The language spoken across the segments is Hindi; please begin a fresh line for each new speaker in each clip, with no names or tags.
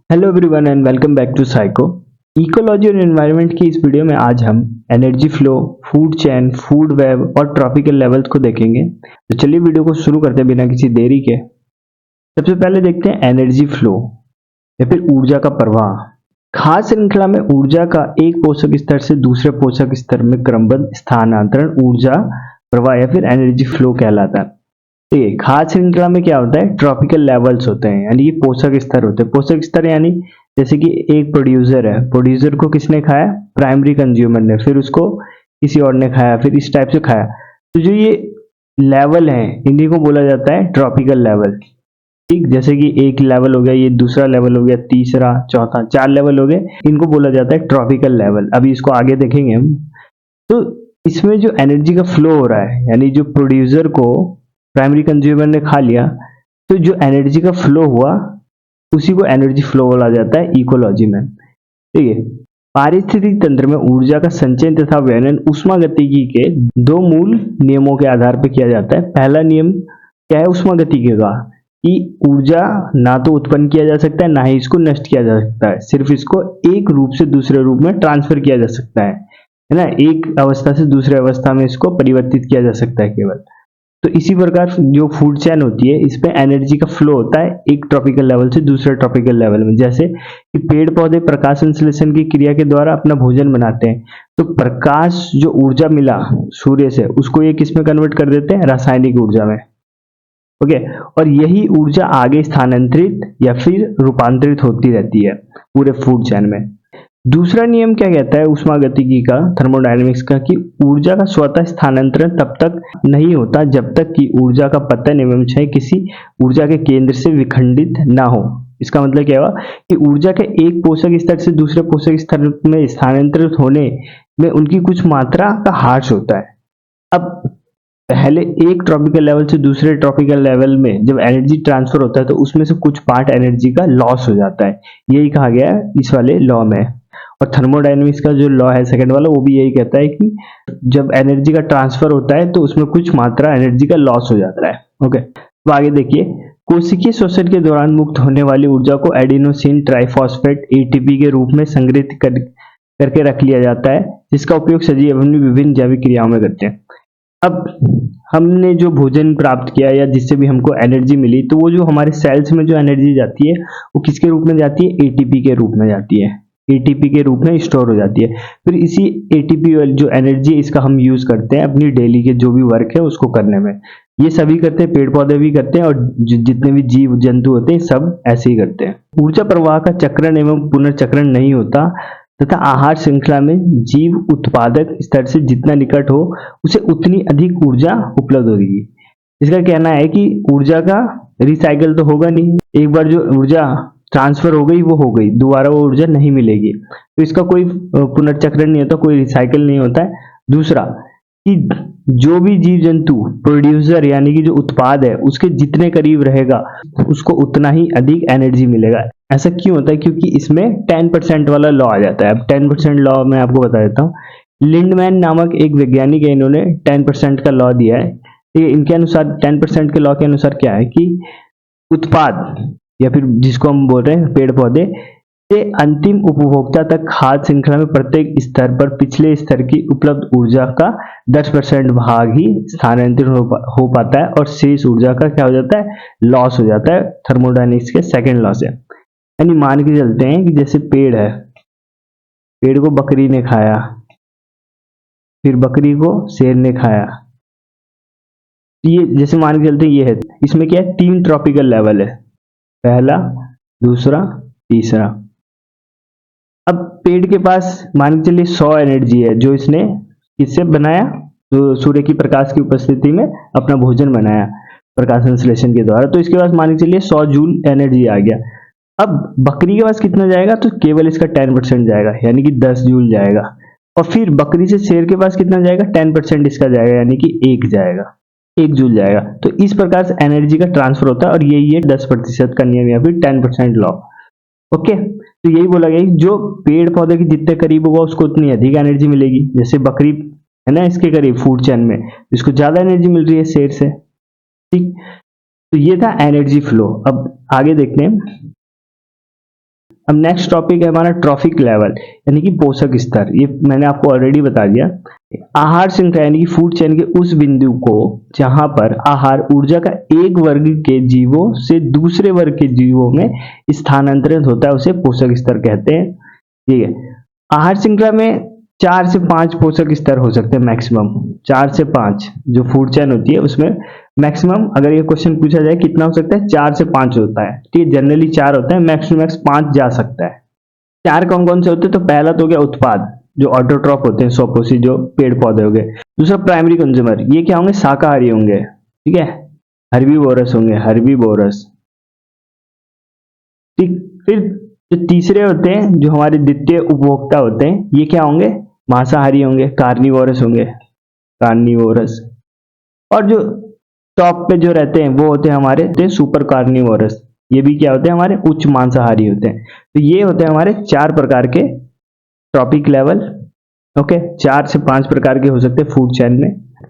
Hello everyone and welcome back to psycho. Ecology और एनवायरनमेंट की इस वीडियो में आज हम energy flow, food chain, food web और ट्रॉपिकल लेवल्स को देखेंगे। तो चलिए वीडियो को शुरू करते हैं बिना किसी देरी के। सबसे पहले देखते हैं एनर्जी फ्लो या फिर ऊर्जा का प्रवाह। खाद्य श्रृंखला में ऊर्जा का एक पोषक स्तर से दूसरे पोषक स्तर में क्रमबद्ध स्थानांतरण ऊर्जा प्रवाह या फिर एनर्जी फ्लो कहलाता है। देखिए खाद्य श्रृंखला में क्या होता है, ट्रॉपिकल लेवल्स होते हैं, यानी कि पोषक स्तर होते हैं। पोषक स्तर यानी जैसे कि एक प्रोड्यूसर है, प्रोड्यूसर को किसने खाया, प्राइमरी कंज्यूमर ने, फिर उसको किसी और ने खाया, फिर इस टाइप से खाया। तो जो ये लेवल है इन्हीं को बोला जाता है ट्रॉपिकल लेवल। ठीक, जैसे कि एक लेवल हो गया, ये दूसरा लेवल हो गया, तीसरा, चौथा, 4 लेवल हो गए, इनको बोला जाता है ट्रॉपिकल लेवल। अभी इसको आगे देखेंगे हम। तो इसमें जो एनर्जी का फ्लो हो रहा है, यानी जो प्रोड्यूसर को प्राइमरी कंज्यूमर ने खा लिया, तो जो एनर्जी का फ्लो हुआ उसी को एनर्जी फ्लो बोला जाता है इकोलॉजी में। ठीक है, पारिस्थितिक तंत्र में ऊर्जा का संचयन तथा व्यवहार ऊष्मागतिकी के दो मूल नियमों के आधार पर किया जाता है। पहला नियम क्या है ऊष्मागतिकी का, कि ऊर्जा ना तो उत्पन्न किया जा सकता है ना ही इसको नष्ट किया जा सकता है, सिर्फ इसको एक रूप से दूसरे रूप में ट्रांसफर किया जा सकता है ना, एक अवस्था से दूसरे अवस्था में इसको परिवर्तित किया जा सकता है केवल। तो इसी प्रकार जो फूड चेन होती है इसमें एनर्जी का फ्लो होता है एक ट्रॉपिकल लेवल से दूसरे ट्रॉपिकल लेवल में। जैसे कि पेड़ पौधे प्रकाश संश्लेषण की क्रिया के द्वारा अपना भोजन बनाते हैं, तो प्रकाश जो ऊर्जा मिला सूर्य से उसको ये किस में कन्वर्ट कर देते हैं, रासायनिक ऊर्जा में। ओके, और यही ऊर्जा आगे स्थानांतरित या फिर रूपांतरित होती रहती है पूरे फूड चेन में। दूसरा नियम क्या कहता है ऊष्मागतिकी का, थर्मोडायनेमिक्स का, कि ऊर्जा का स्वतः स्थानांतरण तब तक नहीं होता जब तक कि ऊर्जा का पतन एवं क्षय किसी ऊर्जा के केंद्र से विखंडित ना हो। इसका मतलब क्या हुआ कि ऊर्जा के एक पोषक स्तर से दूसरे पोषक स्तर में स्थानांतरित होने में उनकी कुछ मात्रा का ह्रास होता है। अब पहले एक ट्रॉपिकल लेवल से दूसरे ट्रॉपिकल लेवल में जब एनर्जी ट्रांसफर होता है तो उसमें से कुछ पार्ट एनर्जी का लॉस हो जाता है, यही कहा गया है इस वाले लॉ में। और थर्मोडायनेमिक्स का जो लॉ है सेकंड वाला, वो भी यही कहता है कि जब एनर्जी का ट्रांसफर होता है तो उसमें कुछ मात्रा एनर्जी का लॉस हो जाता है। ओके, तो आगे देखिए, कोशिकीय श्वसन के दौरान मुक्त होने वाली ऊर्जा को एडिनोसिन ट्राइफॉस्फेट एटीपी के रूप में संग्रहित करके रख लिया जाता है, जिसका उपयोग सजीव अपनी विभिन्न जैविक क्रियाओं में करते हैं। अब हमने जो भोजन प्राप्त किया या जिससे भी हमको एनर्जी मिली, तो वो जो हमारे सेल्स में जो एनर्जी जाती है वो किसके रूप में जाती है, एटीपी के रूप में जाती है, एटीपी के रूप में स्टोर हो जाती है। फिर इसी एटीपी जो एनर्जी इसका हम यूज करते हैं अपनी डेली के जो भी वर्क है उसको करने में। ये सभी करते हैं, पेड़ पौधे भी करते हैं और जितने भी जीव जंतु होते हैं सब ऐसे ही करते हैं। ऊर्जा प्रवाह का चक्रण एवं पुनर्चक्रण नहीं होता तथा आहार श्रृंखला में जीव उत्पादक स्तर से जितना निकट हो उसे उतनी अधिक ऊर्जा उपलब्ध होगी। इसका कहना है कि ऊर्जा का रिसाइकल तो होगा नहीं, एक बार जो ऊर्जा ट्रांसफर हो गई वो हो गई, दोबारा वो ऊर्जा नहीं मिलेगी, तो इसका कोई पुनर्चक्रण नहीं होता, कोई रिसाइकल नहीं होता है। दूसरा कि जो भी जीव जंतु प्रोड्यूसर यानी कि जो उत्पाद है उसके जितने करीब रहेगा उसको उतना ही अधिक एनर्जी मिलेगा। ऐसा क्यों होता है, क्योंकि इसमें 10% वाला लॉ आ जाता है। अब 10% लॉ मैं आपको बता देता हूँ। लिंडमैन नामक एक वैज्ञानिक है, इन्होंने 10% का लॉ दिया है। इनके अनुसार 10% के लॉ के अनुसार क्या है कि उत्पाद या फिर जिसको हम बोल रहे हैं पेड़ पौधे से अंतिम उपभोक्ता तक खाद्य श्रृंखला में प्रत्येक स्तर पर पिछले स्तर की उपलब्ध ऊर्जा का 10% भाग ही स्थानांतरित हो पाता है और शेष ऊर्जा का क्या हो जाता है, लॉस हो जाता है थर्मोडायनेमिक्स के सेकंड लॉ से। यानी मान के चलते हैं कि जैसे पेड़ है, पेड़ को बकरी ने खाया, फिर बकरी को शेर ने खाया, ये जैसे मान के चलते हैं ये है, इसमें क्या है, 3 ट्रॉपिकल लेवल है, पहला, दूसरा, तीसरा। अब पेड़ के पास मान के चलिए 100 एनर्जी है जो इसने किससे बनाया, तो सूर्य की प्रकाश की उपस्थिति में अपना भोजन बनाया प्रकाश संश्लेषण के द्वारा, तो इसके पास मान के चलिए 100 जूल एनर्जी आ गया। अब बकरी के पास कितना जाएगा, तो केवल इसका 10% जाएगा, यानी कि 10 जूल जाएगा। और फिर बकरी से शेर के पास कितना जाएगा, 10% इसका जाएगा, यानी कि 1 जाएगा, 1 जूल जाएगा। तो इस प्रकार से एनर्जी का ट्रांसफर होता है और यही है 10% का नियम या फिर 10% लॉ। ओके, तो यही बोला गया कि जो पेड़ पौधे के जितने करीब होगा उसको उतनी अधिक एनर्जी मिलेगी। जैसे बकरी है ना इसके करीब फूड चेन में, इसको ज्यादा एनर्जी मिल रही है शेर से। ठीक, तो ये था एनर्जी फ्लो। अब आगे देखते हैं, अब नेक्स्ट टॉपिक है हमारा ट्रॉफिक लेवल यानी कि पोषक स्तर। ये मैंने आपको ऑलरेडी बता दिया। आहार श्रृंखला यानी कि फूड चेन के उस बिंदु को जहां पर आहार ऊर्जा का एक वर्ग के जीवों से दूसरे वर्ग के जीवों में स्थानांतरित होता है, उसे पोषक स्तर कहते हैं। ठीक है, आहार श्रृंखला में 4 से 5 पोषक स्तर हो सकते हैं मैक्सिमम। 4 से 5 जो फूड चेन होती है उसमें मैक्सिमम, अगर ये क्वेश्चन पूछा जाए कितना हो सकता है, 4 से 5 होता है। ठीक है, जनरली 4 होता है, मैक्स टू मैक्स 5 जा सकता है। 4 कौन कौन से होते हैं, तो पहला तो हो गया उत्पाद जो ऑटोट्रॉफ होते हैं, स्वपोषी जो पेड़ पौधे हो गए। दूसरा प्राइमरी कंज्यूमर, ये क्या होंगे, शाकाहारी होंगे। ठीक है, हर्बीवोरस होंगे, हर्बीवोरस। ठीक, फिर जो तीसरे होते हैं जो हमारे द्वितीय उपभोक्ता होते हैं, ये क्या होंगे, मांसाहारी होंगे, कार्निवोरस होंगे, कार्निवोरस। और जो टॉप पे जो रहते हैं वो होते हैं हमारे सुपर कार्निवोरस, ये भी क्या होते हैं, हमारे उच्च मांसाहारी होते हैं। तो ये होते हैं हमारे 4 प्रकार के ट्रॉपिक लेवल। ओके, 4 से 5 प्रकार के हो सकते हैं फूड चेन में।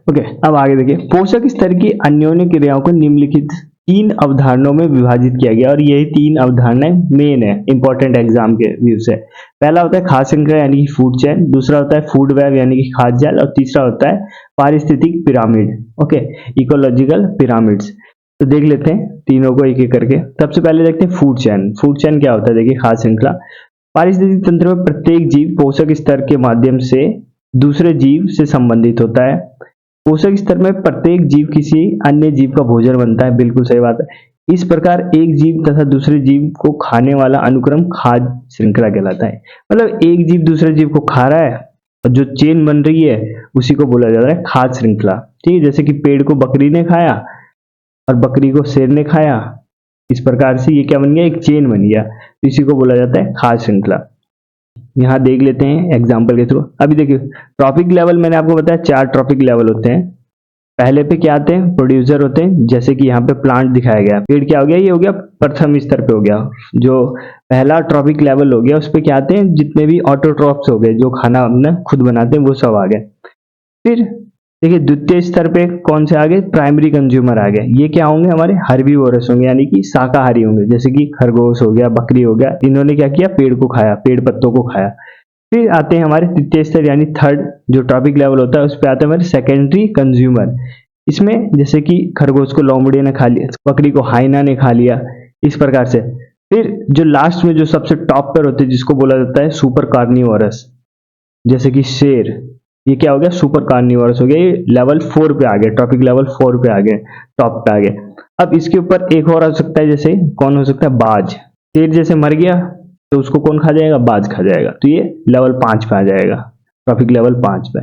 ओके, अब आगे देखिए, पोषक स्तर की अन्योन्य क्रियाओं को निम्नलिखित 3 अवधारणाओं में विभाजित किया गया और यही 3 अवधारणाएं मेन है इंपॉर्टेंट एग्जाम के व्यू से। पहला होता है खाद्य श्रृंखला यानी कि फूड चेन, दूसरा होता है फूड वेब यानी कि खाद्य जाल, और तीसरा होता है पारिस्थितिक पिरामिड। Okay, ecological pyramids. तो देख लेते हैं तीनों को एक एक करके। सबसे पहले देखते हैं फूड चेन। फूड चेन क्या होता है, देखिए, खाद्य श्रृंखला पारिस्थितिक तंत्र में प्रत्येक जीव पोषक स्तर के माध्यम से दूसरे जीव से संबंधित होता है। पोषक स्तर में प्रत्येक जीव किसी अन्य जीव का भोजन बनता है, बिल्कुल सही बात है। इस प्रकार एक जीव तथा दूसरे जीव को खाने वाला अनुक्रम खाद्य श्रृंखला कहलाता है। मतलब एक जीव दूसरे जीव को खा रहा है और जो चेन बन रही है उसी को बोला जाता है खाद्य श्रृंखला। ठीक है, जैसे कि पेड़ को बकरी ने खाया और बकरी को शेर ने खाया, इस प्रकार से ये क्या बन गया, एक चेन बन गया, तो इसी को बोला जाता है खाद्य श्रृंखला। यहाँ देख लेते हैं एग्जाम्पल के थ्रू। अभी देखिए, ट्रॉपिक लेवल मैंने आपको बताया 4 ट्रॉपिक लेवल होते हैं। पहले पे क्या आते हैं, प्रोड्यूसर होते हैं, जैसे कि यहाँ पे प्लांट दिखाया गया, पेड़ क्या हो गया, ये हो गया प्रथम स्तर पे हो गया। जो पहला ट्रॉपिक लेवल हो गया उस पे क्या आते हैं, जितने भी ऑटोट्रॉफ्स हो गए जो खाना अपना खुद बनाते हैं वो सब आ गए। फिर देखिए द्वितीय स्तर पे कौन से आ गए, प्राइमरी कंज्यूमर आ गए। ये क्या होंगे, हमारे हर्बीवोरस होंगे यानी कि शाकाहारी होंगे, जैसे कि खरगोश हो गया, बकरी हो गया, इन्होंने क्या किया, पेड़ को खाया, पेड़ पत्तों को खाया। फिर आते हैं हमारे तृतीय स्तर यानी थर्ड जो ट्रॉपिक लेवल होता है, उस पर आते हैं हमारे सेकेंडरी कंज्यूमर। इसमें जैसे कि खरगोश को लोमड़ी ने खा लिया, बकरी को हाइना ने खा लिया, इस प्रकार से। फिर जो लास्ट में जो सबसे टॉप पर होते हैं जिसको बोला जाता है सुपर कार्निवोरस, जैसे कि शेर, ये क्या हो गया, सुपर कार्निवोरस हो गया, ये लेवल 4 पे आ गए, ट्रॉपिक लेवल 4 पे आ गए, टॉप पे आ गए। अब इसके ऊपर एक और आ सकता है, जैसे कौन हो सकता है, बाज। शेर जैसे मर गया तो उसको कौन खा जाएगा, बाज खा जाएगा, तो ये लेवल 5 पे आ जाएगा, ट्रॉपिक लेवल 5 पे।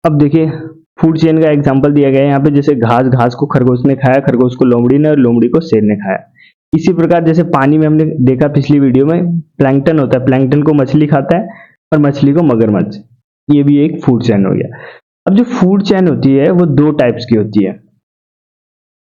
अब देखिए फूड चेन का एग्जांपल दिया गया है यहाँ पे, जैसे घास, घास को खरगोश ने खाया, खरगोश को लोमड़ी ने, और लोमड़ी को शेर ने खाया। इसी प्रकार जैसे पानी में हमने देखा पिछली वीडियो में, प्लैंकटन होता है, प्लैंकटन को मछली खाता है और मछली को मगरमच्छ, ये भी एक फूड चेन हो गया। अब जो फूड चेन होती है वो 2 टाइप्स की होती है,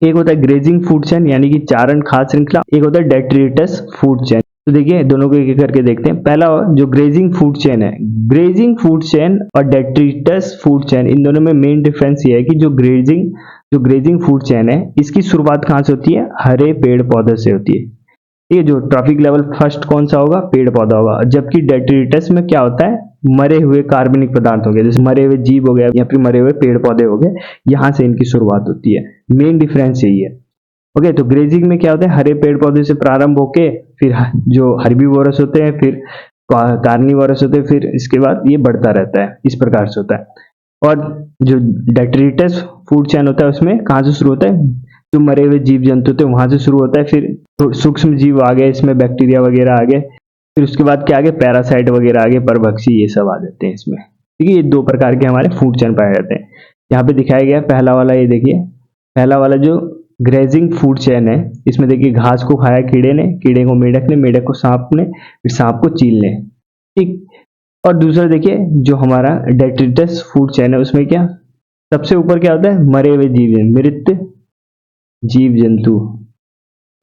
एक होता है ग्रेजिंग फूड चेन यानी कि चारण खाद्य श्रृंखला, एक होता है डेट्रिटस फूड चेन। तो देखिए दोनों को एक एक करके देखते हैं। पहला जो ग्रेजिंग फूड चेन है, ग्रेजिंग फूड चेन और डेट्रिटस फूड चेन, इन दोनों में मेन डिफरेंस ये है कि जो ग्रेजिंग फूड चेन है, इसकी शुरुआत कहाँ से होती है, हरे पेड़ पौधे से होती है। ये जो ट्रॉपिक लेवल फर्स्ट कौन सा होगा, पेड़ पौधा होगा। जबकि डेट्रिटस में क्या होता है, मरे हुए कार्बनिक पदार्थ हो गए, जैसे मरे हुए जीव हो गए या फिर मरे हुए पेड़ पौधे हो गए, यहाँ से इनकी शुरुआत होती है। मेन डिफरेंस यही है। ओके, तो ग्रेजिंग में क्या होता है, हरे पेड़ पौधे से प्रारंभ होके फिर जो हर्बीवोरस होते हैं, फिर कार्निवोरस होते हैं, फिर इसके बाद ये बढ़ता रहता है, इस प्रकार से होता है। और जो डेट्रिटस फूड चेन होता है उसमें कहाँ से शुरू होता है, जो मरे हुए जीव जंतु थे वहां से शुरू होता है, फिर सूक्ष्म जीव आ गए, इसमें बैक्टीरिया वगैरह आ गए, फिर उसके बाद क्या आ गए, पैरासाइट वगैरह आ गए, परभक्षी, ये सब आ जाते हैं इसमें। ठीक है, ये 2 प्रकार के हमारे फूड चेन पाए जाते हैं। यहाँ पे दिखाया गया पहला वाला, ये देखिए पहला वाला जो ग्रेजिंग फूड चेन है, इसमें देखिए घास को खाया कीड़े ने, कीड़े को मेढक ने, मेढक को सांप ने, फिर सांप को चील ने। ठीक, और दूसरा देखिए जो हमारा डेट्रिटस फूड चेन है, उसमें क्या सबसे ऊपर क्या होता है, मरे हुए जीव, मृत जीव जंतु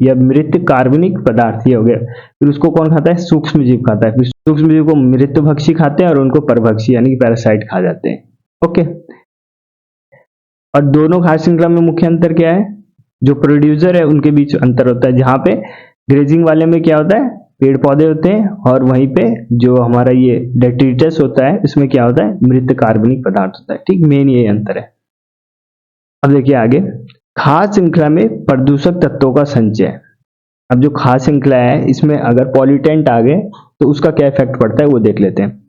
या मृत कार्बनिक पदार्थ, ये हो गया। फिर उसको कौन खाता है, सूक्ष्म जीव खाता है, फिर सूक्ष्म जीव को मृत भक्षी खाते हैं और उनको परभक्षी यानी कि पैरासाइट खा जाते हैं। ओके, और दोनों खाद्य श्रृंखला में मुख्य अंतर क्या है, जो प्रोड्यूसर है उनके बीच अंतर होता है। जहां पे ग्रेजिंग वाले में क्या होता है, पेड़ पौधे होते हैं और वहीं पे जो हमारा ये डेट्रिटस होता है इसमें क्या होता है, मृत कार्बनिक पदार्थ होता है। ठीक, मेन ये अंतर है। अब देखिए आगे, खाद्य श्रृंखला में प्रदूषक तत्वों का संचय। अब जो खाद्य श्रृंखला है इसमें अगर पॉल्यूटेंट आ गए तो उसका क्या इफेक्ट पड़ता है वो देख लेते हैं।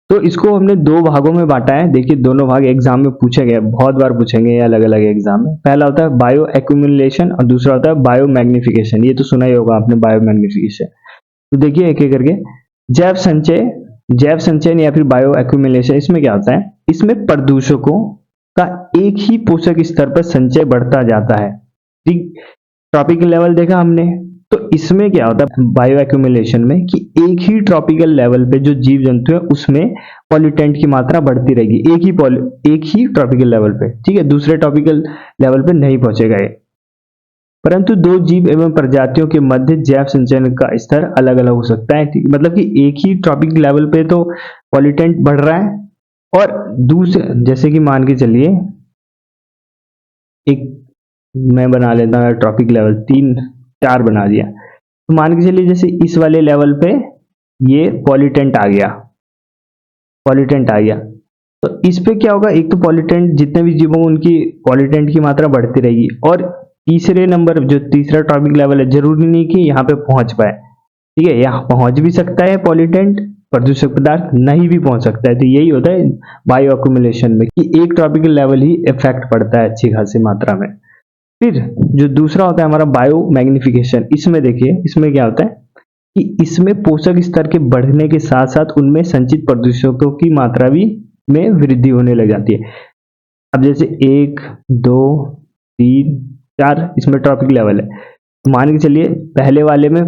तो इसको हमने दो भागों में बांटा है। देखिए दोनों भाग एग्जाम में पूछे गए, बहुत बार पूछेंगे ये अलग अलग एग्जाम में। पहला होता है बायो एक्यूमुलेशन और दूसरा होता है बायो मैग्निफिकेशन। ये तो सुना ही होगा आपने, बायो मैग्निफिकेशन। तो देखिए एक एक करके, जैव संचयन या फिर बायो एक्यूमुलेशन, इसमें क्या होता है, इसमें प्रदूषकों का एक ही पोषक स्तर पर संचय बढ़ता जाता है। ठीक, ट्रॉपिकल लेवल देखा हमने, तो इसमें क्या होता है बायो एक्यूमुलेशन में कि एक ही ट्रॉपिकल लेवल पे जो जीव जंतु है उसमें पॉल्यूटेंट की मात्रा बढ़ती रहेगी, एक ही ट्रॉपिकल लेवल पे। ठीक है, दूसरे ट्रॉपिकल लेवल पे नहीं पहुंचेगा ये। परंतु दो जीव एवं प्रजातियों के मध्य जैव संचयन का स्तर अलग अलग हो सकता है। ठीक, मतलब कि एक ही ट्रॉपिक लेवल पे तो पॉल्यूटेंट बढ़ रहा है और दूसरे, जैसे कि मान के चलिए एक मैं बना लेता हूँ ट्रॉपिक लेवल 3-4 बना दिया, तो मान के चलिए जैसे इस वाले लेवल पे ये पॉल्यूटेंट आ गया, तो इस पे क्या होगा, एक तो पॉल्यूटेंट जितने भी जीव होंगे उनकी पॉल्यूटेंट की मात्रा बढ़ती रहेगी, और तीसरे नंबर जो तीसरा ट्रॉपिक लेवल है, जरूरी नहीं कि यहाँ पे पहुंच पाए। ठीक है, यहाँ पहुंच भी सकता है पॉल्यूटेंट, प्रदूषक पदार्थ नहीं भी पहुंच सकता है। तो यही होता है बायो एक्यूमुलेशन में कि एक ट्रॉपिकल लेवल ही इफेक्ट पड़ता है अच्छी खासी मात्रा में। फिर जो दूसरा होता है हमारा बायो मैग्निफिकेशन, इसमें देखिए इसमें क्या होता है कि इसमें पोषक स्तर के बढ़ने के साथ साथ उनमें संचित प्रदूषकों की मात्रा भी में वृद्धि होने लग जाती है। अब जैसे 1, 2, 3, 4 इसमें ट्रॉपिक लेवल है, मान के चलिए पहले वाले में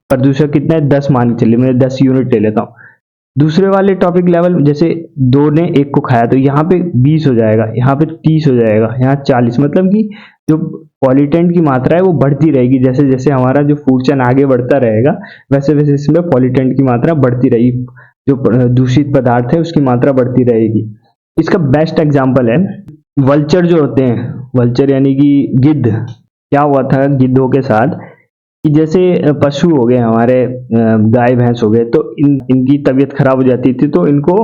प्रदूषक कितना है, 10 मान के चलिए, मैं 10 यूनिट ले लेता हूँ। दूसरे वाले टॉपिक लेवल जैसे 2 ने 1 को खाया तो यहाँ पे 20 हो जाएगा, यहाँ पे 30 हो जाएगा, यहाँ 40, मतलब कि जो पॉल्यूटेंट की मात्रा है वो बढ़ती रहेगी। जैसे जैसे हमारा जो फूड चेन आगे बढ़ता रहेगा वैसे वैसे इसमें पॉल्यूटेंट की मात्रा बढ़ती रहेगी, जो दूषित पदार्थ है उसकी मात्रा बढ़ती रहेगी। इसका बेस्ट एग्जाम्पल है वल्चर जो होते हैं, वल्चर यानी कि गिद्ध। क्या हुआ था गिद्धों के साथ कि जैसे पशु हो गए हमारे, गाय भैंस हो गए, तो इनकी तबीयत खराब हो जाती थी तो इनको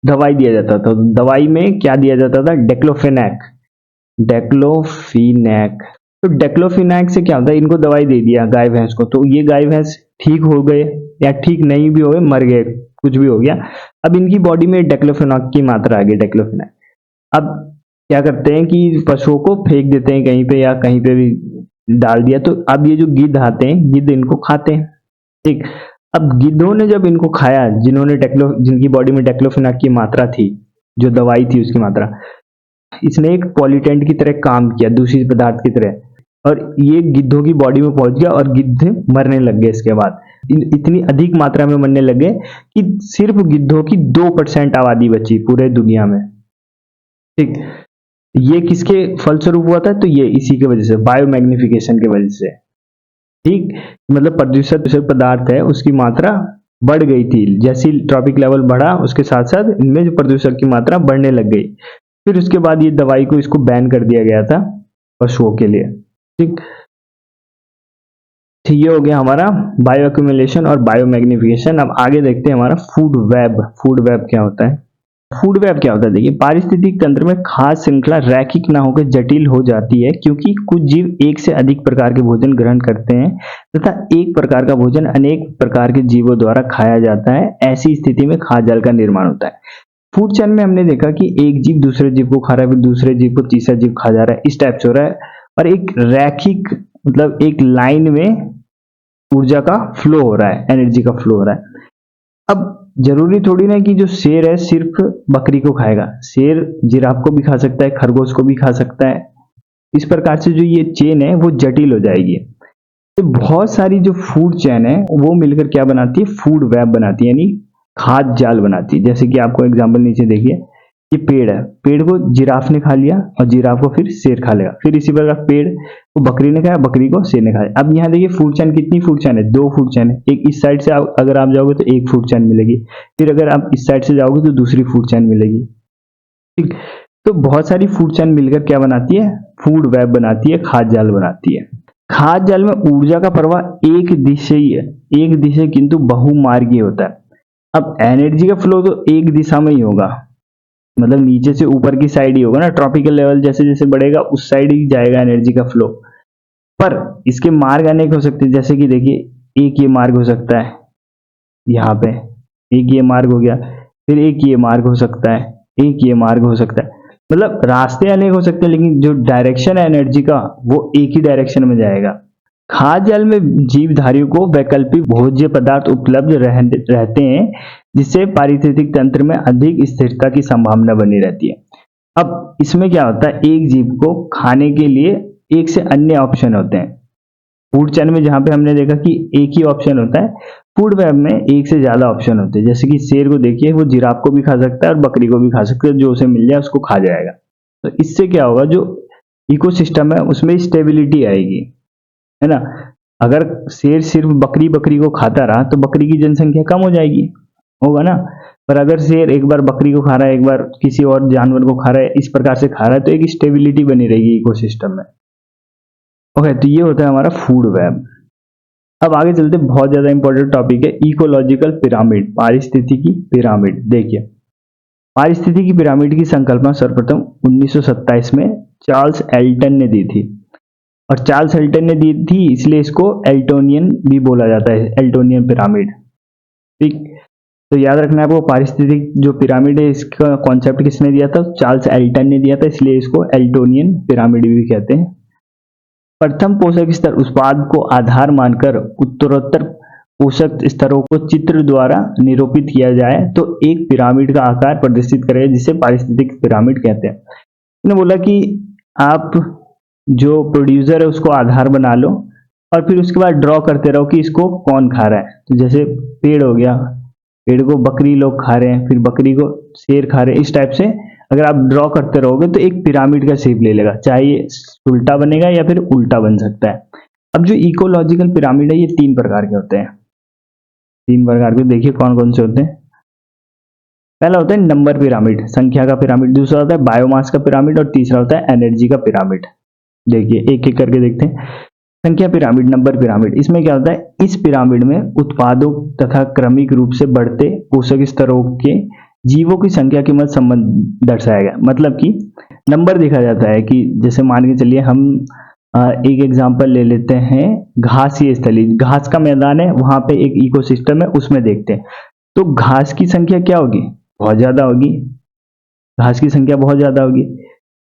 दवाई दिया जाता था। तो दवाई में क्या दिया जाता था, डेक्लोफेनेक। तो डेक्लोफेनेक से क्या होता है, इनको दवाई दे दिया गाय भैंस को, तो ये गाय भैंस ठीक हो गए या ठीक नहीं भी हो गए, मर गए, कुछ भी हो गया। अब इनकी बॉडी में डेक्लोफेनेक की मात्रा आ गई, डेक्लोफेनेक। अब क्या करते हैं कि पशुओं को फेंक देते हैं कहीं पे या कहीं पे भी डाल दिया, तो अब ये जो गिद्ध आते हैं, गिद्ध इनको खाते हैं। ठीक, अब गिद्धों ने जब इनको खाया, जिनकी बॉडी में डेक्लोफेनेक की मात्रा थी, जो दवाई थी उसकी मात्रा, इसने एक पॉल्यूटेंट की तरह काम किया, दूषित पदार्थ की तरह, और ये गिद्धों की बॉडी में पहुंच गया और गिद्ध मरने लग गए। इसके बाद इतनी अधिक मात्रा में मरने लगे कि सिर्फ गिद्धों की 2% आबादी बची पूरे दुनिया में। ठीक, ये किसके फलस्वरूप हुआ था, तो ये इसी की वजह से, बायो मैग्निफिकेशन की वजह से। ठीक, मतलब प्रदूषक पदार्थ है उसकी मात्रा बढ़ गई थी, जैसे ट्रॉपिक लेवल बढ़ा उसके साथ साथ इनमें जो प्रदूषक की मात्रा बढ़ने लग गई। फिर उसके बाद ये दवाई को इसको बैन कर दिया गया था पशुओं के लिए। ठीक, ये हो गया हमारा बायो एक्यूमुलेशन और बायो मैग्निफिकेशन। अब आगे देखते हैं हमारा फूड वेब। फूड वेब क्या होता है, फूड वेब क्या होता है, देखिए पारिस्थितिक तंत्र में खाद्य श्रृंखला रैखिक न होकर जटिल हो जाती है, क्योंकि कुछ जीव एक से अधिक प्रकार के भोजन ग्रहण करते हैं तथा एक प्रकार का भोजन अनेक प्रकार के जीवों द्वारा खाया जाता है। ऐसी स्थिति में खाद्य जाल का निर्माण होता है। फूड चेन में हमने देखा कि एक जीव दूसरे जीव को खा रहा है, फिर दूसरे जीव को तीसरा जीव खा जा रहा है, इस टाइप से हो रहा है, और एक रैखिक मतलब एक लाइन में ऊर्जा का फ्लो हो रहा है, एनर्जी का फ्लो हो रहा है। अब जरूरी थोड़ी ना कि जो शेर है सिर्फ बकरी को खाएगा, शेर जिराफ को भी खा सकता है, खरगोश को भी खा सकता है। इस प्रकार से जो ये चेन है वो जटिल हो जाएगी। तो बहुत सारी जो फूड चेन है वो मिलकर क्या बनाती है, फूड वेब बनाती है, यानी खाद्य जाल बनाती है। जैसे कि आपको एग्जाम्पल नीचे देखिए, ये पेड़ है, पेड़ को जिराफ ने खा लिया और जिराफ को फिर शेर खा लेगा, फिर इसी प्रकार पेड़ को बकरी ने खाया, बकरी को शेर ने खाया। अब यहाँ देखिए फूड चेन, कितनी फूड चेन है, 2 फूड चेन है। एक इस साइड से अगर आप जाओगे तो एक फूड चेन मिलेगी, फिर अगर आप इस साइड से जाओगे तो दूसरी फूड चेन मिलेगी। ठीक, तो बहुत सारी फूड चेन मिलकर क्या बनाती है, फूड वेब बनाती है, खाद्य जाल बनाती है। खाद्य जाल में ऊर्जा का प्रवाह एक दिशा है, एक दिशा किंतु बहुमार्गीय होता है। अब एनर्जी का फ्लो तो एक दिशा में ही होगा, मतलब नीचे से ऊपर की साइड ही होगा ना, ट्रॉपिकल लेवल जैसे जैसे बढ़ेगा उस साइड ही जाएगा एनर्जी का फ्लो। पर इसके मार्ग अनेक हो सकते हैं, जैसे कि देखिए एक ये मार्ग हो सकता है, यहाँ पे एक ये मार्ग हो गया, फिर एक ये मार्ग हो सकता है, एक ये मार्ग हो सकता है, मतलब रास्ते अनेक हो सकते हैं लेकिन जो डायरेक्शन है एनर्जी का वो एक ही डायरेक्शन में जाएगा। खाद्य जाल में जीवधारियों को वैकल्पिक भोज्य पदार्थ उपलब्ध रहते हैं, जिससे पारिस्थितिक तंत्र में अधिक स्थिरता की संभावना बनी रहती है। अब इसमें क्या होता है, एक जीव को खाने के लिए एक से अन्य ऑप्शन होते हैं। फूड चेन में जहां पे हमने देखा कि एक ही ऑप्शन होता है, फूड वेब में एक से ज्यादा ऑप्शन होते हैं। जैसे कि शेर को देखिए, वो जिराफ को भी खा सकता है और बकरी को भी खा सकता है, जो उसे मिल जाए उसको खा जाएगा। तो इससे क्या होगा, जो इकोसिस्टम है उसमें स्टेबिलिटी आएगी, है ना। अगर शेर सिर्फ बकरी बकरी को खाता रहा तो बकरी की जनसंख्या कम हो जाएगी, होगा ना। पर अगर शेर एक बार बकरी को खा रहा है, एक बार किसी और जानवर को खा रहा है, इस प्रकार से खा रहा है, तो एक स्टेबिलिटी बनी रहेगी इकोसिस्टम में। ओके, तो ये होता है हमारा फूड वेब। अब आगे चलते, बहुत ज्यादा इंपॉर्टेंट टॉपिक है इकोलॉजिकल पिरामिड, पारिस्थितिकी पिरामिड। देखिए, पारिस्थितिकी पिरामिड की संकल्पना सर्वप्रथम 1927 में चार्ल्स एल्टन ने दी थी, और चार्ल्स एल्टन ने दी थी इसलिए इसको एल्टोनियन भी बोला जाता है, एल्टोनियन पिरामिड। ठीक, तो याद रखना है आपको, पारिस्थितिक जो पिरामिड है इसका कॉन्सेप्ट किसने दिया था, चार्ल्स एल्टन ने दिया था, इसलिए इसको एल्टोनियन पिरामिड भी कहते हैं। प्रथम पोषक स्तर उत्पाद को आधार मानकर उत्तरोत्तर पोषक स्तरों को चित्र द्वारा निरूपित किया जाए तो एक पिरामिड का आकार प्रदर्शित करेगा, जिसे पारिस्थितिक पिरामिड कहते हैं। उन्होंने बोला कि आप जो प्रोड्यूसर है उसको आधार बना लो और फिर उसके बाद ड्रॉ करते रहो कि इसको कौन खा रहा है। तो जैसे पेड़ हो गया, पेड़ को बकरी लोग खा रहे हैं, फिर बकरी को शेर खा रहे हैं, इस टाइप से अगर आप ड्रॉ करते रहोगे तो एक पिरामिड का शेप ले लेगा, चाहे ये उल्टा बनेगा या फिर उल्टा बन सकता है। अब जो इकोलॉजिकल पिरामिड है ये 3 प्रकार के होते हैं, 3 प्रकार के। देखिए कौन कौन से होते हैं। पहला होता है नंबर पिरामिड, संख्या का पिरामिड। दूसरा होता है बायोमास का पिरामिड, और तीसरा होता है एनर्जी का पिरामिड। देखिए एक एक करके देखते हैं। संख्या पिरामिड, नंबर पिरामिड, इसमें क्या होता है, इस पिरामिड में उत्पादों तथा क्रमिक रूप से बढ़ते पोषक स्तरों के जीवों की संख्या के मध्य संबंध दर्शाया गया। मतलब कि नंबर देखा जाता है कि जैसे मान के चलिए हम एक एग्जांपल ले लेते हैं, घासीय स्थली, घास का मैदान है, वहां पे एक इकोसिस्टम है, उसमें देखते हैं तो घास की संख्या क्या होगी, बहुत ज्यादा होगी, घास की संख्या बहुत ज्यादा होगी।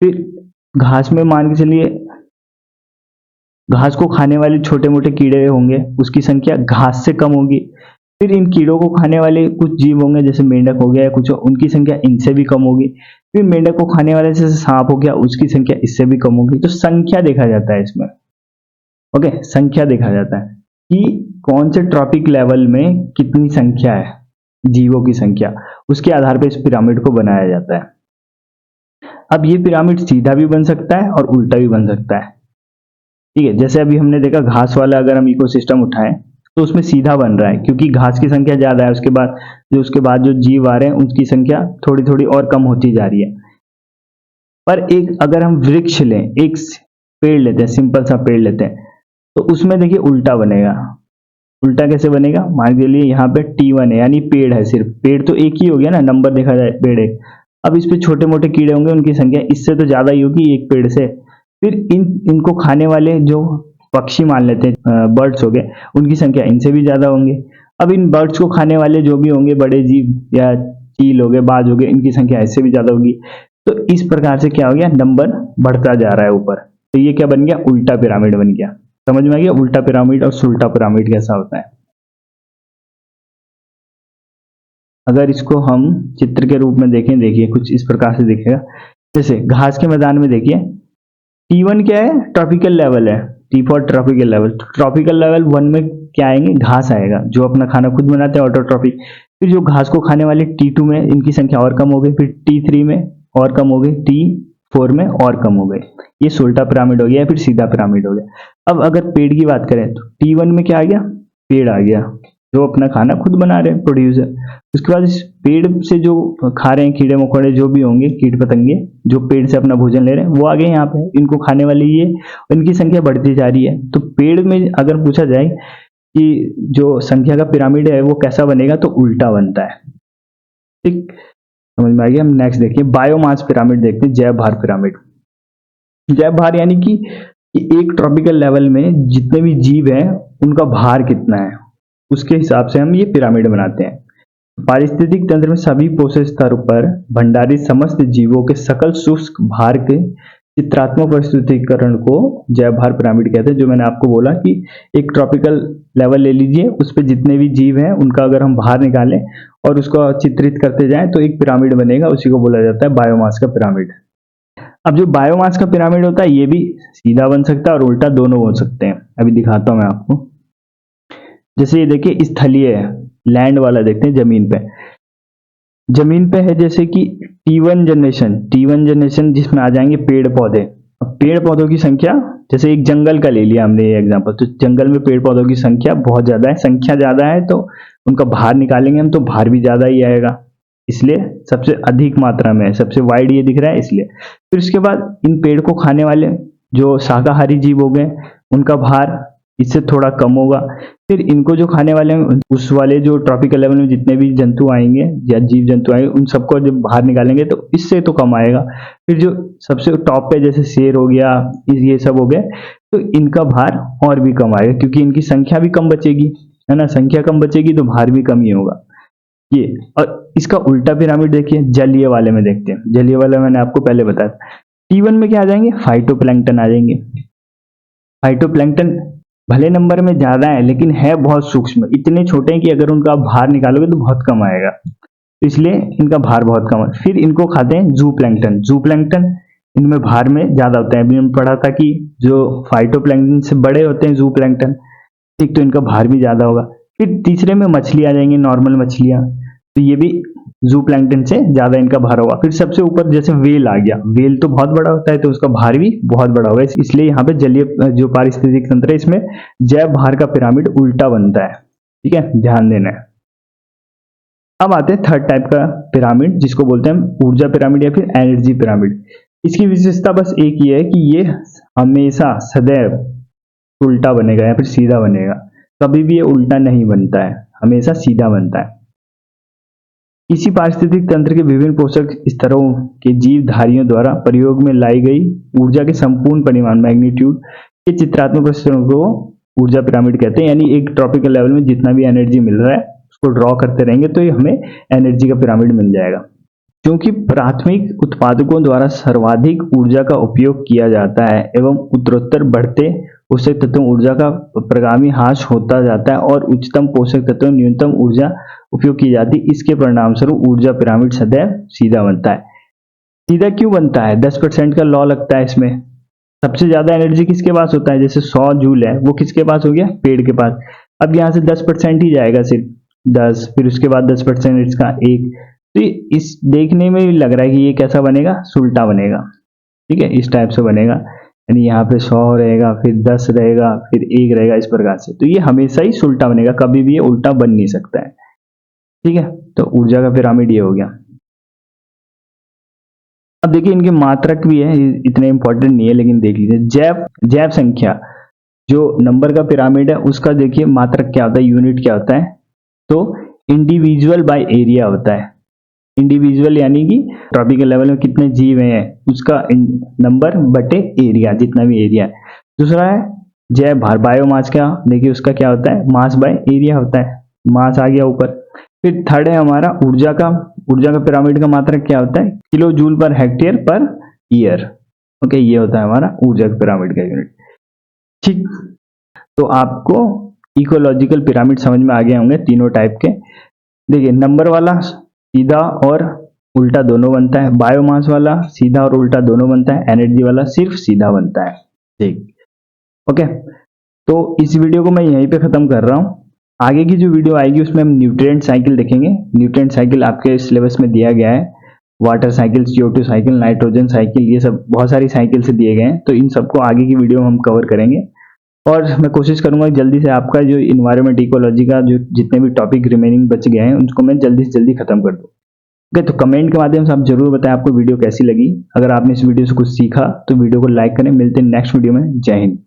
फिर घास में मान के चलिए घास को खाने वाले छोटे मोटे कीड़े होंगे, उसकी संख्या घास से कम होगी। फिर इन कीड़ों को खाने वाले कुछ जीव होंगे, जैसे मेंढक हो गया या कुछ, उनकी संख्या इनसे भी कम होगी। फिर मेंढक को खाने वाले जैसे सांप हो गया, उसकी संख्या इससे भी कम होगी। तो संख्या देखा जाता है इसमें, ओके, संख्या देखा जाता है कि कौन से ट्रॉपिक लेवल में कितनी संख्या है जीवों की संख्या, उसके आधार पर इस पिरामिड को बनाया जाता है। अब ये पिरामिड सीधा भी बन सकता है और उल्टा भी बन सकता है, ठीक है। जैसे अभी हमने देखा घास वाला, अगर हम इकोसिस्टम उठाएं तो उसमें सीधा बन रहा है क्योंकि घास की संख्या ज्यादा है, उसके बाद जो जीव आ रहे हैं उनकी संख्या थोड़ी थोड़ी और कम होती जा रही है। पर एक अगर हम वृक्ष लें, एक पेड़ लेते हैं, सिंपल सा पेड़ लेते हैं, तो उसमें देखिए उल्टा बनेगा। उल्टा कैसे बनेगा, मान के लिए यहाँ पे T1 है, यानी पेड़ है, सिर्फ पेड़ तो एक ही हो गया ना, नंबर देखा जाए पेड़ एक। अब इस पे छोटे मोटे कीड़े होंगे, उनकी संख्या इससे तो ज्यादा ही होगी एक पेड़ से। फिर इनको खाने वाले जो पक्षी मान लेते हैं, बर्ड्स हो गए, उनकी संख्या इनसे भी ज्यादा होंगे। अब इन बर्ड्स को खाने वाले जो भी होंगे, बड़े जीव या चील हो गए, बाज हो गए, इनकी संख्या इससे भी ज्यादा होगी। तो इस प्रकार से क्या हो गया, नंबर बढ़ता जा रहा है ऊपर। तो ये क्या बन गया, उल्टा पिरामिड बन गया। समझ में आ गया उल्टा पिरामिड और सुल्टा पिरामिड कैसा होता है। अगर इसको हम चित्र के रूप में देखें, देखिए कुछ इस प्रकार से दिखेगा। जैसे घास के मैदान में देखिए T1 क्या है, ट्रॉपिकल लेवल है, T for tropical level. Tropical level 1 में क्या आएंगे, घास आएगा, जो अपना खाना खुद बनाते हैं, ऑटोट्रॉपिक। फिर जो घास को खाने वाले T2 में इनकी संख्या और कम हो गई, फिर T3 में और कम हो गई, T4 में और कम हो गई। ये सुल्टा पिरामिड हो गया, फिर सीधा पिरामिड हो गया। अब अगर पेड़ की बात करें तो T1 में क्या आ गया, पेड़ आ गया, जो अपना खाना खुद बना रहे हैं, प्रोड्यूसर। उसके बाद इस पेड़ से जो खा रहे हैं कीड़े मकोड़े जो भी होंगे, कीट पतंगे जो पेड़ से अपना भोजन ले रहे हैं, वो आ गए यहाँ पे, इनको खाने वाले ये, इनकी संख्या बढ़ती जा रही है। तो पेड़ में अगर पूछा जाए कि जो संख्या का पिरामिड है वो कैसा बनेगा, तो उल्टा बनता है। ठीक, समझ में आ गया। हम नेक्स्ट देखिए बायोमास पिरामिड देखते हैं, जैव भार पिरामिड। जैव भार यानी कि एक ट्रॉपिकल लेवल में जितने भी जीव हैं उनका भार कितना है, उसके हिसाब से हम ये पिरामिड बनाते हैं। पारिस्थितिक तंत्र में सभी पोषक स्तर पर भंडारित समस्त जीवों के सकल शुष्क भार के चित्रात्मक प्रस्तुतिकरण को जैव भार पिरामिड कहते हैं। जो मैंने आपको बोला कि एक ट्रॉपिकल लेवल ले लीजिए, उस पर जितने भी जीव हैं उनका अगर हम भार निकालें और उसको चित्रित करते जाएं तो एक पिरामिड बनेगा, उसी को बोला जाता है बायोमास का पिरामिड। अब जो बायोमास का पिरामिड होता है ये भी सीधा बन सकता है और उल्टा, दोनों हो सकते हैं। अभी दिखाता हूं मैं आपको। जैसे ये देखिए स्थलीय है, लैंड वाला देखते हैं, जमीन पे है जैसे कि T1 जनरेशन जिसमें आ जाएंगे पेड़ पौधे। अब पेड़ पौधों की संख्या, जैसे एक जंगल का ले लिया हमने ये एग्जांपल, तो जंगल में पेड़ पौधों की संख्या बहुत ज्यादा है, संख्या ज्यादा है तो उनका भार निकालेंगे हम तो भार भी ज्यादा ही आएगा, इसलिए सबसे अधिक मात्रा में, सबसे वाइड ये दिख रहा है इसलिए। फिर उसके बाद इन पेड़ को खाने वाले जो शाकाहारी जीव हो गए उनका भार इससे थोड़ा कम होगा। फिर इनको जो खाने वाले उस वाले जो ट्रॉपिकल लेवल में जितने भी जंतु आएंगे या जीव जंतु आएंगे उन सबको जब बाहर निकालेंगे तो इससे तो कम आएगा। फिर जो सबसे टॉप पे जैसे शेर हो गया, ये सब हो गए, तो इनका भार और भी कम आएगा क्योंकि इनकी संख्या भी कम बचेगी, है ना। संख्या कम बचेगी तो भार भी कम ही होगा ये। और इसका उल्टा पिरामिड देखिए, जलीय वाले में देखते हैं। जलीय वाले मैंने आपको पहले बताया, T1 में क्या आ जाएंगे, फाइटोप्लैंक्टन आ जाएंगे। फाइटोप्लैंक्टन भले नंबर में ज्यादा है लेकिन है बहुत सूक्ष्म, इतने छोटे हैं कि अगर उनका आप भार निकालोगे तो बहुत कम आएगा, तो इसलिए इनका भार बहुत कम है। फिर इनको खाते हैं जू प्लैंक्टन, इनमें भार में ज्यादा होता है। अभी हमने पढ़ा था कि जो फाइटोप्लैंक्टन से बड़े होते हैं जू प्लैंक्टन, ठीक, तो इनका भार भी ज्यादा होगा। फिर तीसरे में मछली आ जाएंगी, नॉर्मल मछलियां, तो ये भी जू प्लैंक्टन से ज्यादा इनका भार होगा। फिर सबसे ऊपर जैसे वेल आ गया, वेल तो बहुत बड़ा होता है तो उसका भार भी बहुत बड़ा होगा, इसलिए यहाँ पे जलीय जो पारिस्थितिक तंत्र है इसमें जैव भार का पिरामिड उल्टा बनता है। ठीक है, ध्यान देना है। अब आते हैं थर्ड टाइप का पिरामिड जिसको बोलते हैं ऊर्जा पिरामिड या फिर एनर्जी पिरामिड। इसकी विशेषता बस एक ही है कि ये हमेशा सदैव उल्टा बनेगा या फिर सीधा बनेगा, कभी भी ये उल्टा नहीं बनता है, हमेशा सीधा बनता है। इसी पारिस्थितिक तंत्र के विभिन्न पोषक स्तरों के जीवधारियों द्वारा प्रयोग में लाई गई ऊर्जा के संपूर्ण परिमाण मैग्नीट्यूड के चित्रात्मक प्रस्तुतिकरण को ऊर्जा पिरामिड कहते हैं। यानी एक ट्रॉपिकल लेवल में जितना भी एनर्जी मिल रहा है उसको ड्रॉ करते रहेंगे तो ये हमें एनर्जी का पिरामिड मिल जाएगा। क्योंकि प्राथमिक उत्पादकों द्वारा सर्वाधिक ऊर्जा का उपयोग किया जाता है एवं उत्तरोत्तर बढ़ते पोषक तत्वों ऊर्जा का प्रगामी ह्रास होता जाता है और उच्चतम पोषक तत्वों न्यूनतम ऊर्जा उपयोग की जाती है, इसके परिणाम स्वरूप ऊर्जा पिरामिड सदैव सीधा बनता है। सीधा क्यों बनता है, 10% का लॉ लगता है इसमें। सबसे ज्यादा एनर्जी किसके पास होता है, जैसे 100 जूल है वो किसके पास हो गया, पेड़ के पास। अब यहाँ से 10% ही जाएगा, सिर्फ 10, फिर उसके बाद 10% इसका 1, तो इस देखने में लग रहा है कि ये कैसा बनेगा, सुलटा बनेगा। ठीक है, इस टाइप से बनेगा, यानी यहाँ पे 100 रहेगा, फिर 10 रहेगा, फिर 1 रहेगा, इस प्रकार से। तो ये हमेशा ही सुलटा बनेगा, कभी भी ये उल्टा बन नहीं सकता है। ठीक है, तो ऊर्जा का पिरामिड ये हो गया। अब देखिए इनके मात्रक भी है, इतने इंपॉर्टेंट नहीं है लेकिन देख लीजिए। जैव संख्या जो नंबर का पिरामिड है उसका देखिए मात्रक क्या होता है, यूनिट क्या होता है, तो इंडिविजुअल बाय एरिया होता है। इंडिविजुअल यानी कि ट्रॉपिकल लेवल में कितने जीव हैं उसका नंबर बटे एरिया, जितना भी एरिया है। दूसरा है जैव भार, बायोमास का देखिए उसका क्या होता है, मास बाय एरिया होता है, मास आ गया ऊपर। फिर थर्ड है हमारा ऊर्जा का पिरामिड का मात्रक क्या होता है, kilo joule per hectare per year. Okay, ये होता है हमारा ऊर्जा का पिरामिड का यूनिट। ठीक, तो आपको इकोलॉजिकल पिरामिड समझ में आ गए होंगे तीनों टाइप के। देखिए नंबर वाला सीधा और उल्टा दोनों बनता है, बायोमास वाला सीधा और उल्टा दोनों बनता है, एनर्जी वाला सिर्फ सीधा बनता है। ठीक, ओके, तो इस वीडियो को मैं यहीं पे खत्म कर रहा हूं। आगे की जो वीडियो आएगी उसमें हम न्यूट्रिएंट साइकिल देखेंगे। न्यूट्रिएंट साइकिल आपके सिलेबस में दिया गया है, water cycle, CO2 cycle, nitrogen cycle, ये सब बहुत सारी साइकिल से दिए गए हैं, तो इन सबको आगे की वीडियो में हम कवर करेंगे। और मैं कोशिश करूंगा जल्दी से आपका जो इन्वायरमेंट इकोलॉजी का जो जितने भी टॉपिक रिमेनिंग बच गए हैं उनको मैं जल्दी से जल्दी खत्म कर दूँ। ओके, तो कमेंट के माध्यम से आप जरूर बताएं आपको वीडियो कैसी लगी। अगर आपने इस वीडियो से कुछ सीखा तो वीडियो को लाइक करें। मिलते हैं नेक्स्ट वीडियो में। जय हिंद।